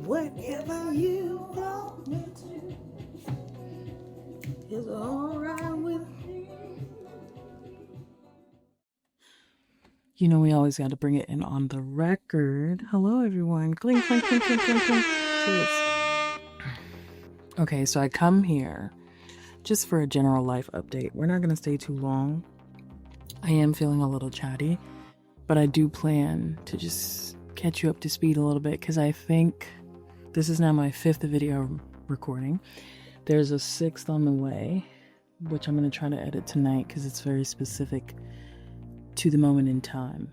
Whatever you want me to is alright with me. You know, we always got to bring it in on the record. Hello, everyone. Clink, clink, clink, clink, clink, clink. Cheers. Okay, so I come here just for a general life update. We're not going to stay too long. I am feeling a little chatty, but I do plan to just catch you up to speed a little bit because I think this is now my 5th video recording. There's a 6th on the way, which I'm going to try to edit tonight because it's very specific to the moment in time.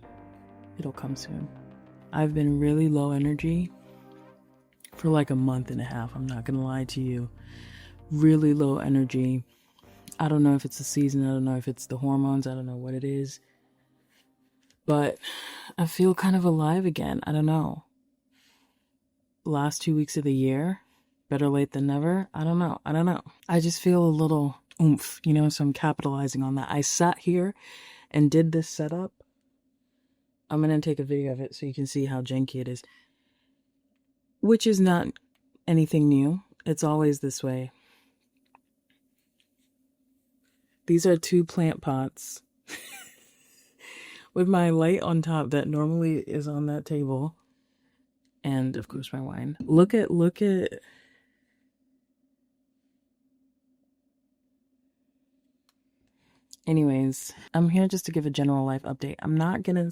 It'll come soon. I've been really low energy for like a month and a half. I'm not going to lie to you. Really low energy. I don't know if it's the season. I don't know if it's the hormones. I don't know what it is. But I feel kind of alive again. I don't know. Last 2 weeks of the year, better late than never. I don't know. I just feel a little oomph, you know, so I'm capitalizing on that. I sat here and did this setup. I'm going to take a video of it so you can see how janky it is. Which is not anything new. It's always this way. These are 2 plant pots with my light on top that normally is on that table. And of course my wine. Look at anyways, I'm here just to give a general life update. I'm not gonna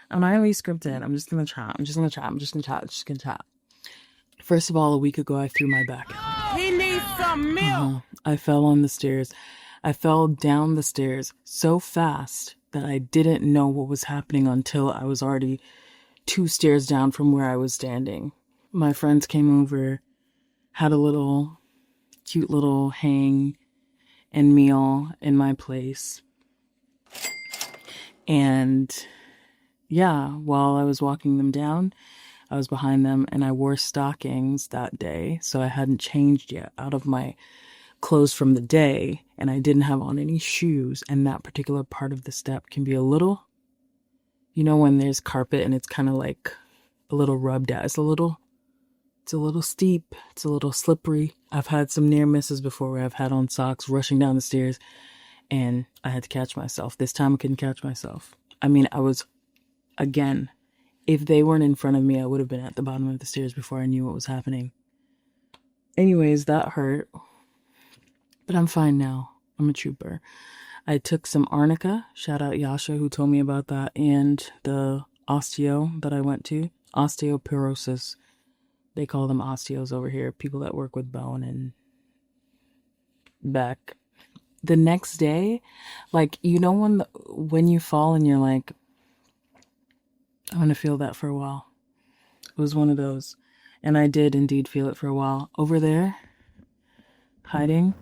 be scripted. I'm just gonna chat. First of all, a week ago I threw my back out. He needs some milk. I fell on the stairs. I fell down the stairs so fast that I didn't know what was happening until I was already 2 stairs down from where I was standing. My friends came over, had a cute little hang and meal in my place. And yeah, while I was walking them down, I was behind them and I wore stockings that day. So I hadn't changed yet out of my clothes from the day and I didn't have on any shoes. And that particular part of the step can be a little, you know, when there's carpet and it's kind of like a little rubbed out. It's a little steep. It's a little slippery. I've had some near misses before where I've had on socks rushing down the stairs and I had to catch myself. This time I couldn't catch myself. I mean, again, if they weren't in front of me, I would have been at the bottom of the stairs before I knew what was happening. Anyways, that hurt. But I'm fine now. I'm a trooper. I took some arnica, shout out Yasha who told me about that, and the osteo that I went to, osteoporosis. They call them osteos over here, people that work with bone and back. The next day, like, you know when you fall and you're like, I'm going to feel that for a while. It was one of those. And I did indeed feel it for a while. Over there, hiding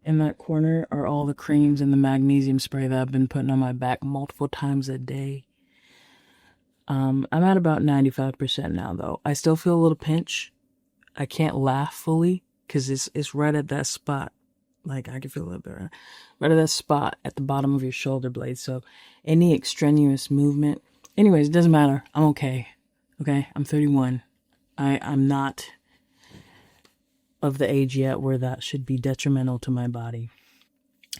in that corner are all the creams and the magnesium spray that I've been putting on my back multiple times a day. I'm at about 95% now, though. I still feel a little pinch. I can't laugh fully because it's right at that spot. Like, I can feel a little bit right at that spot at the bottom of your shoulder blade. So any extraneous movement. Anyways, it doesn't matter. I'm okay. Okay? I'm 31. I'm not of the age yet where that should be detrimental to my body.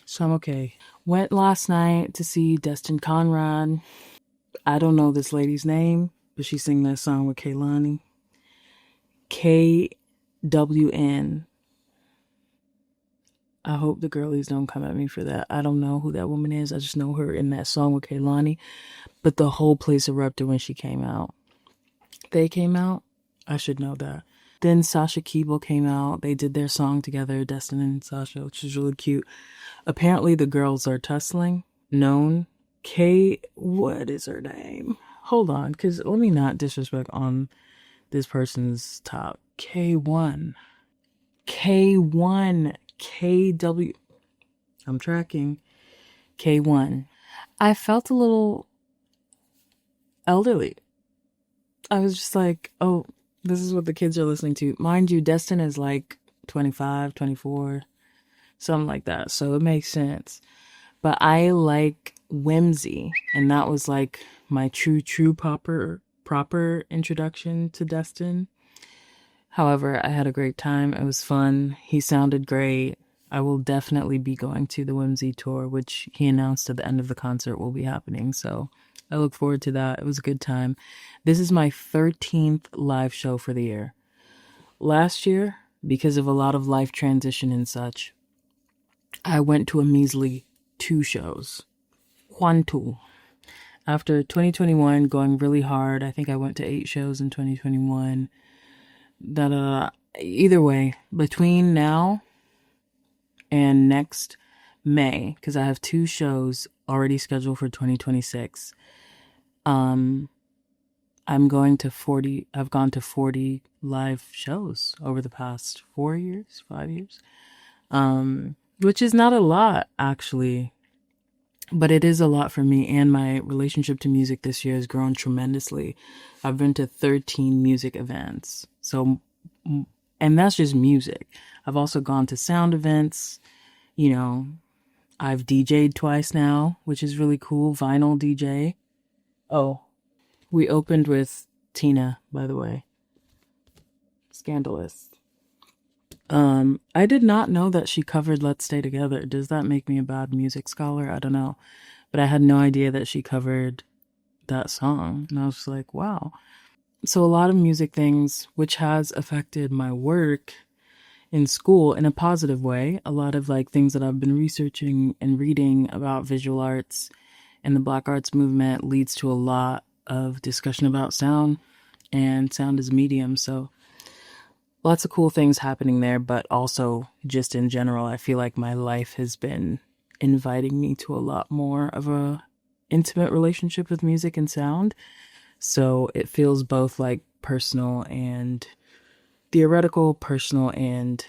So I'm okay. Went last night to see Destin Conrad. I don't know this lady's name, but she sang that song with Kaylani. KWN. I hope the girlies don't come at me for that. I don't know who that woman is. I just know her in that song with Kaylani. But the whole place erupted when she came out. They came out? I should know that. Then Sasha Keeble came out. They did their song together, Destin and Sasha, which is really cute. Apparently the girls are tussling. Known. What is her name? Hold on, because let me not disrespect on this person's top. K1. KW. I'm tracking. K1. I felt a little elderly. I was just like, oh, this is what the kids are listening to. Mind you, Destin is like 25, 24, something like that. So it makes sense. But I like whimsy. And that was like my true popper proper introduction to Destin. However, I had a great time. It was fun. He sounded great. I will definitely be going to the Whimsy tour, which he announced at the end of the concert will be happening. So I look forward to that. It was a good time. This is my 13th live show for the year. Last year, because of a lot of life transition and such, I went to a measly 2 shows. Two. After 2021 going really hard, I think I went to 8 shows in 2021. Either way, between now and next May, because I have 2 shows already scheduled for 2026, I've gone to 40 live shows over the past 5 years, which is not a lot, actually, but it is a lot for me, and my relationship to music this year has grown tremendously. I've been to 13 music events, and that's just music. I've also gone to sound events, I've DJ'd twice now, which is really cool, vinyl DJ. Oh, we opened with Tina, by the way. Scandalous. I did not know that she covered Let's Stay Together. Does that make me a bad music scholar? I don't know. But I had no idea that she covered that song. And I was like, wow. So a lot of music things, which has affected my work in school in a positive way. A lot of things that I've been researching and reading about visual arts and the Black arts movement leads to a lot of discussion about sound and sound as a medium. So lots of cool things happening there, but also just in general, I feel like my life has been inviting me to a lot more of a intimate relationship with music and sound. So it feels both personal and theoretical, personal and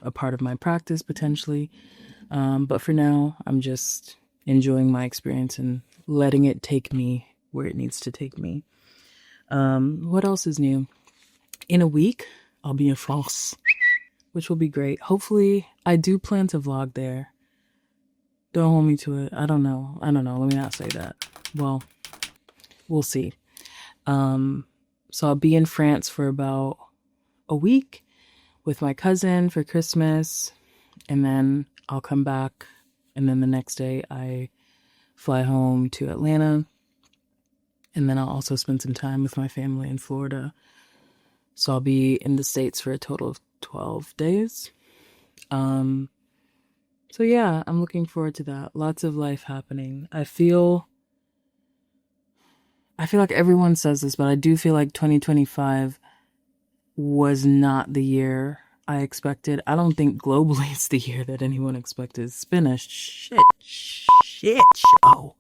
a part of my practice potentially. But for now, I'm just enjoying my experience and letting it take me where it needs to take me. What else is new? In a week, I'll be in France, which will be great. Hopefully, I do plan to vlog there. Don't hold me to it. I don't know. Let me not say that. Well, we'll see. So I'll be in France for about a week with my cousin for Christmas, and then I'll come back, and then the next day I fly home to Atlanta, and then I'll also spend some time with my family in Florida. So I'll be in the States for a total of 12 days. So yeah, I'm looking forward to that. Lots of life happening. I feel like everyone says this, but I do feel like 2025 was not the year I expected. I don't think globally it's the year that anyone expected. It's been a shit show.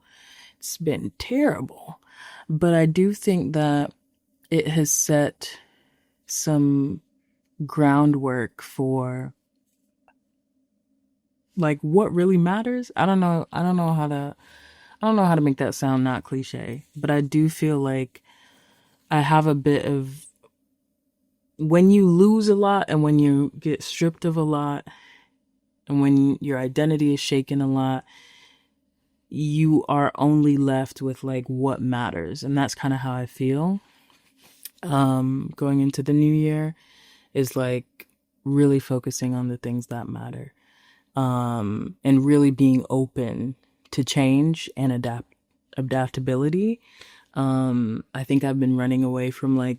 It's been terrible. But I do think that it has set some groundwork for what really matters. I don't know how to make that sound not cliche, but I do feel like I have a bit of, when you lose a lot and when you get stripped of a lot and when your identity is shaken a lot, you are only left with what matters. And that's kind of how I feel. Going into the new year is really focusing on the things that matter. And really being open to change and adaptability. I think I've been running away from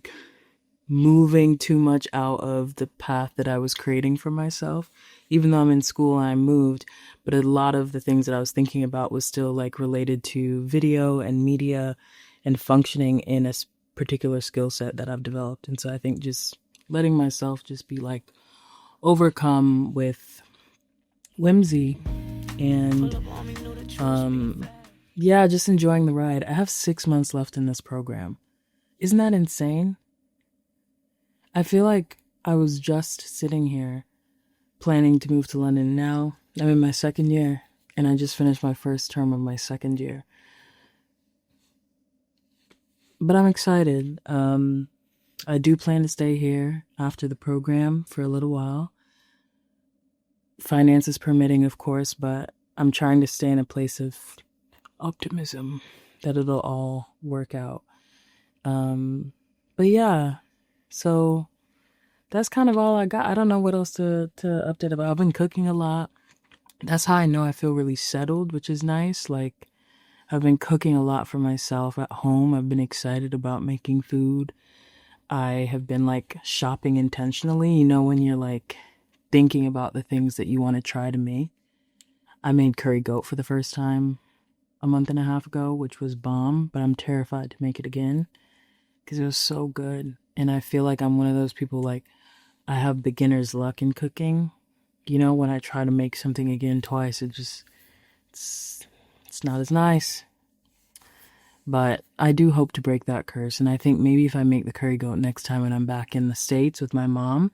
moving too much out of the path that I was creating for myself. Even though I'm in school, I moved, but a lot of the things that I was thinking about was still related to video and media and functioning in a particular skill set that I've developed. And so I think just letting myself just be overcome with whimsy and just enjoying the ride. I have 6 months left in this program. Isn't that insane? I feel like I was just sitting here planning to move to London. Now I'm in my 2nd year and I just finished my first term of my 2nd year. But I'm excited. I do plan to stay here after the program for a little while. Finances permitting, of course, but I'm trying to stay in a place of optimism that it'll all work out. But yeah, so that's kind of all I got. I don't know what else to update about. I've been cooking a lot. That's how I know I feel really settled, which is nice. Like, I've been cooking a lot for myself at home. I've been excited about making food. I have been like shopping intentionally, when you're like thinking about the things that you want to try to make. I made curry goat for the first time a month and a half ago, which was bomb, but I'm terrified to make it again because it was so good. And I feel like I'm one of those people, like, I have beginner's luck in cooking. When I try to make something again twice, it's not as nice. But I do hope to break that curse. And I think maybe if I make the curry goat next time when I'm back in the States with my mom,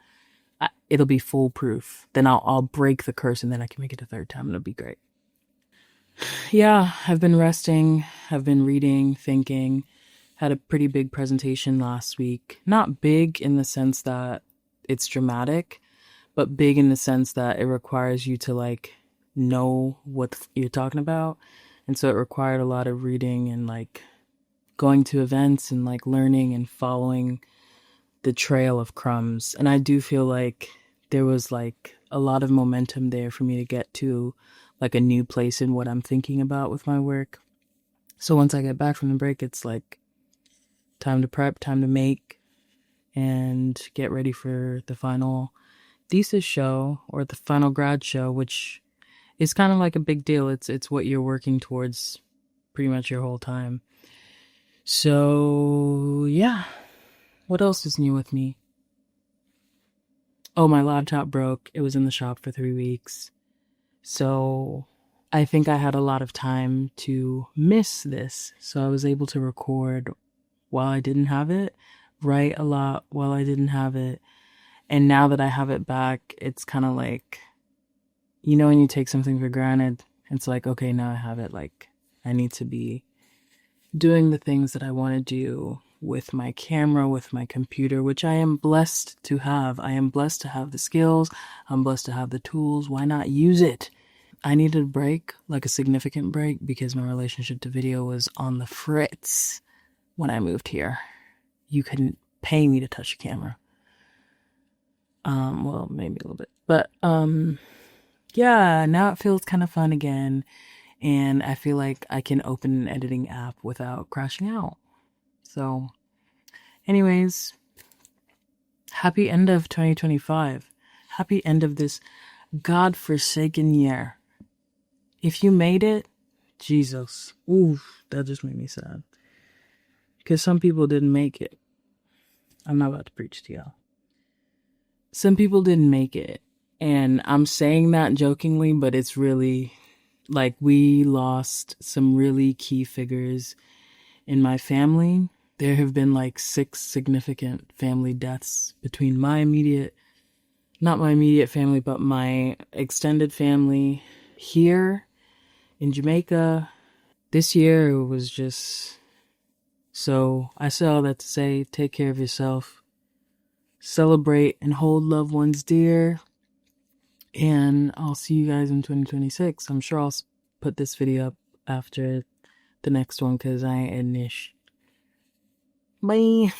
it'll be foolproof. Then I'll break the curse and then I can make it a third time and it'll be great. Yeah, I've been resting. I've been reading, thinking. Had a pretty big presentation last week. Not big in the sense that it's dramatic, but big in the sense that it requires you to like know what you're talking about. And so it required a lot of reading and like going to events and like learning and following the trail of crumbs. And I do feel like there was like a lot of momentum there for me to get to like a new place in what I'm thinking about with my work. So once I get back from the break, it's like time to prep, time to make, and get ready for the final thesis show or the final grad show, which is kind of like a big deal. It's what you're working towards pretty much your whole time. So yeah, what else is new with me? Oh, my laptop broke. It was in the shop for 3 weeks. So I think I had a lot of time to miss this. So I was able to record while I didn't have it, write a lot while I didn't have it. And now that I have it back, it's kind of like, when you take something for granted, it's like, okay, now I have it. Like, I need to be doing the things that I want to do with my camera, with my computer, which I am blessed to have. I am blessed to have the skills. I'm blessed to have the tools. Why not use it? I needed a break, like a significant break, because my relationship to video was on the fritz when I moved here. You couldn't pay me to touch a camera. Well, maybe a little bit. But, yeah, now it feels kind of fun again. And I feel like I can open an editing app without crashing out. So, anyways, happy end of 2025. Happy end of this godforsaken year. If you made it, Jesus. Oof, that just made me sad. Because some people didn't make it. I'm not about to preach to y'all. Some people didn't make it. And I'm saying that jokingly, but it's really like we lost some really key figures in my family. There have been like 6 significant family deaths between not my immediate family, but my extended family here in Jamaica. This year it was just, so I say all that to say, take care of yourself, celebrate and hold loved ones dear, and I'll see you guys in 2026. I'm sure I'll put this video up after the next one because I ain't niche. Bye.